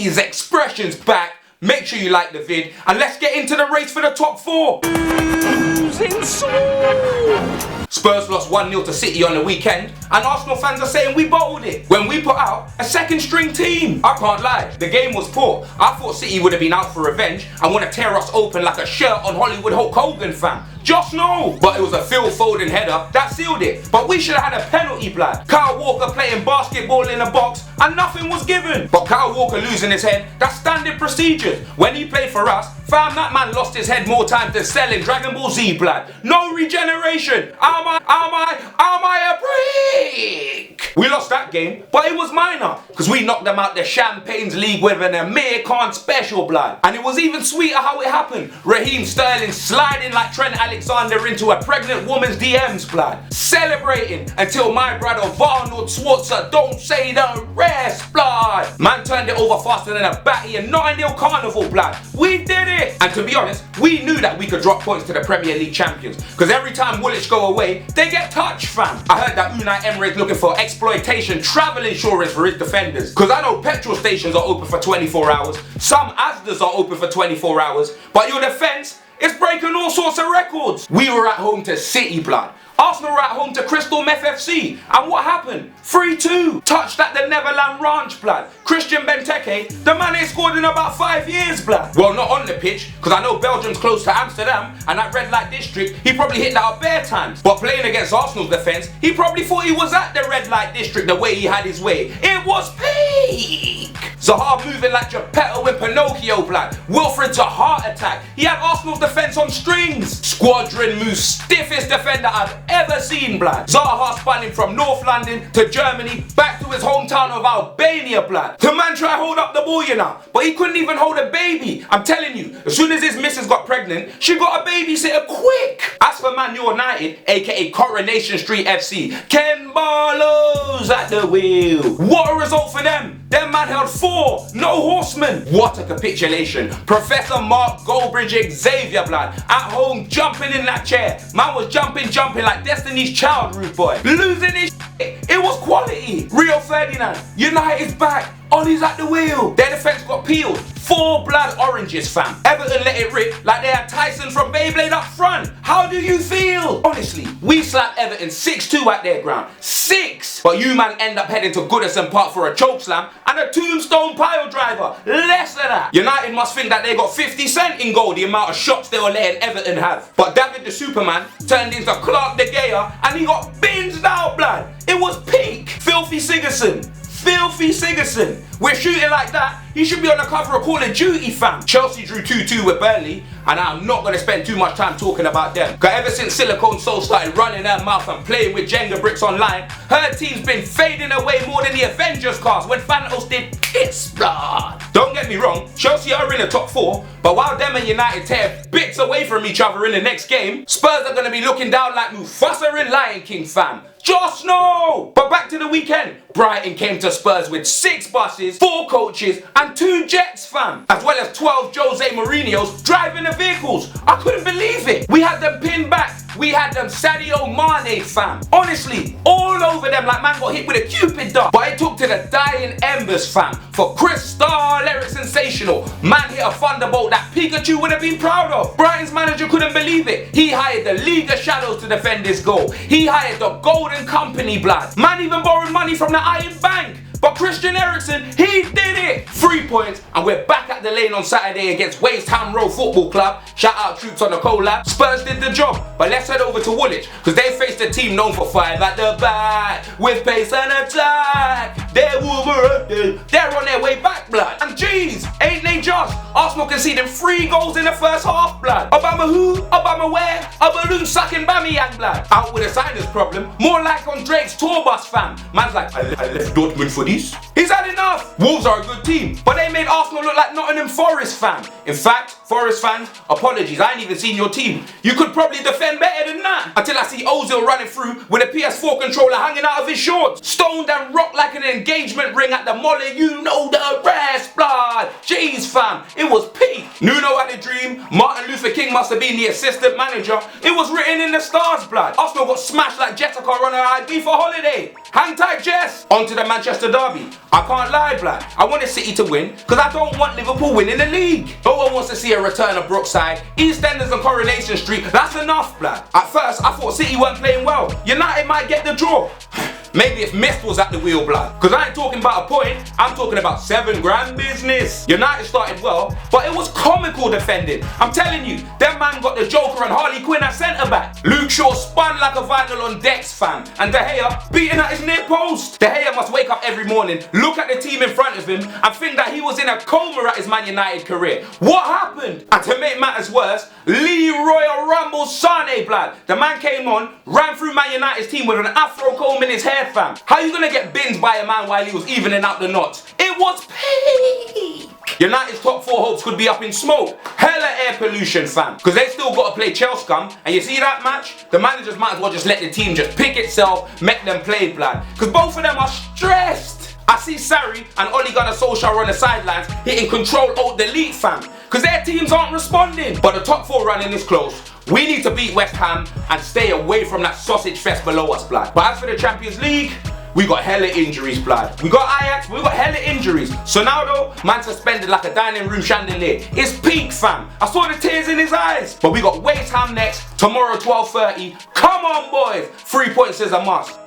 City's expressions back. Make sure you like the vid and let's get into the race for the top 4. Oozing soul. Spurs lost 1-0 to City on the weekend and Arsenal fans are saying we bottled it when we put out a second string team. I can't lie, the game was poor. I thought City would have been out for revenge and want to tear us open like a shirt on Hollywood Hulk Hogan, fam. Just no! But it was a Phil Foden header that sealed it. But we should have had a penalty, blood. Kyle Walker playing basketball in a box and nothing was given. But Kyle Walker losing his head, that's standard procedures. When he played for us, fam, that man lost his head more times than selling Dragon Ball Z, blood. No regeneration. Am I a prick? We lost that game, but it was minor. Because we knocked them out the Champagne's League with an Amir Khan special, blood. And it was even sweeter how it happened. Raheem Sterling sliding like Trent Alexander into a pregnant woman's DMs, blood. Celebrating until my brother Arnold Schwarzer don't say the rest, blood. Man turned it over faster than a batty in Notting Hill Carnival, blood. We did it. And to be honest, we knew that we could drop points to the Premier League champions. Because every time Woolwich go away, they get touched, fam. I heard that Unai Emery is looking for exploitation travel insurance for his defenders. Because I know petrol stations are open for 24 hours. Some Asdas are open for 24 hours. But your defence is breaking all sorts of records. We were at home to City, blood. Arsenal were at home to Crystal Meth FC. And what happened? 3-2. Touched at the Neverland Ranch, blood. Christian Benteke, the man ain't scored in about 5 years, blood. Well, not on the pitch, because I know Belgium's close to Amsterdam, and that red light district, he probably hit that a bare times. But playing against Arsenal's defence, he probably thought he was at the red light district the way he had his way. It was peak. Zaha moving like Geppetto in Pinocchio, blood. Wilfred's a heart attack. He had Arsenal's defence on strings. Squadron move, stiffest defender I've ever seen, blood. Zaha spun him from North London to Germany back to his hometown of Albania, blood. The man tried to hold up the ball, you know, but he couldn't even hold a baby. I'm telling you, as soon as his missus got pregnant, she got a babysitter quick. As for Man United, aka Coronation Street FC, Ken Barlow's at the wheel. What a result for them. Them man held 4, no horsemen. What a capitulation. Professor Mark Goldbridge Xavier, blood, at home jumping in that chair. Man was jumping like Destiny's Child, rude boy. Losing his shit. It was quality. Rio Ferdinand, United's back. Ollie's at the wheel. Their defence got peeled. 4 blood oranges, fam. Everton let it rip like they had Tyson from Beyblade up front. How do you feel? Honestly, we slapped Everton 6-2 at their ground. 6! But you man end up heading to Goodison Park for a choke slam and a tombstone pile driver. Less than that. United must think that they got 50 cent in goal, the amount of shots they were letting Everton have. But David the Superman turned into Clark de Gea and he got binged out, blood. It was peak. Filthy Sigerson. Filthy Sigerson. We're shooting like that, he should be on the cover of Call of Duty, fam. Chelsea drew 2-2 with Burnley, and I'm not going to spend too much time talking about them. Because ever since Silicone Soul started running her mouth and playing with Jenga bricks online, her team's been fading away more than the Avengers cast when Thanos did piss, blood. Don't get me wrong, Chelsea are in the top 4, but while them and United tear bits away from each other in the next game, Spurs are going to be looking down like Mufasa in Lion King, fam. Just no! But back to the weekend. Brighton came to Spurs with 6 buses, 4 coaches and 2 jets, fam. As well as 12 Jose Mourinho's driving the vehicles. I couldn't believe it. We had them pinned back. We had them Sadio Mane, fam. Honestly, all over them like man got hit with a Cupid dart. But it took to the dying embers, fam. For Chris Starr, Eric Sensational. Man hit a thunderbolt that Pikachu would have been proud of. Brighton's manager couldn't believe it. He hired the League of Shadows to defend his goal. He hired the Golden Company, blood. Man even borrowed money from the Iron Bank. But Christian Eriksen, he did it! 3 points, and we're back at the lane on Saturday against Waste Ham Row Football Club. Shout out troops on the collab. Spurs did the job, but let's head over to Woolwich, because they faced a team known for 5 at the back, with pace and attack. They're on their way back, blood. And geez, ain't they just? Arsenal conceding 3 goals in the first half, blood. Obama who? Obama where? A balloon sucking Bamiyang, blood. Out with a sinus problem, more like on Drake's tour bus, fam. Man's like, I left Dortmund for this. He's had enough. Wolves are a good team, but they made Arsenal look like Nottingham Forest, fam. In fact, Forest fans, apologies, I ain't even seen your team. You could probably defend better than that. Until I see Ozil running through with a PS4 controller hanging out of his shorts. Stoned and rocked like an engagement ring at the molly, you know the rest, blood. Jeez, fam, it was peak. Nuno had a dream, Martin Luther Luther King must have been the assistant manager. It was written in the stars, blood. Arsenal got smashed like Jessica on her ID for holiday. Hang tight, Jess. On to the Manchester derby. I can't lie, blood. I wanted City to win because I don't want Liverpool winning the league. No one wants to see a return of Brookside, EastEnders and Coronation Street. That's enough, blood. At first, I thought City weren't playing well. United might get the draw. Maybe if Mist was at the wheel, blood. Because I ain't talking about a point, I'm talking about 7 grand business. United started well, but it was comical defending. I'm telling you, them man got the Joker and Harley Quinn at centre back. Luke Shaw spun like a vinyl on decks, fam. And De Gea beating at his near post. De Gea must wake up every morning, look at the team in front of him, and think that he was in a coma at his Man United career. What happened? And to make matters worse, Leroy Rumble Sane, blood. The man came on, ran through Man United's team with an afro comb in his hair, fam. How you gonna get binned by a man while he was evening out the knots? It was peak. United's top 4 hopes could be up in smoke. Hella air pollution, fam. Because they still got to play Chelsea. And you see that match? The managers might as well just let the team just pick itself, make them play, blood. Because both of them are stressed. I see Sarri and Ole Gunnar Solskjaer on the sidelines hitting Control-Alt-Delete, fam. Because their teams aren't responding. But the top 4 running is close. We need to beat West Ham and stay away from that sausage fest below us, blood. But as for the Champions League, we got hella injuries, blood. We got Ajax, we got hella injuries. So now though, man suspended like a dining room chandelier. It's peak, fam. I saw the tears in his eyes. But we got West Ham next, tomorrow 12:30. Come on, boys. 3 points is a must.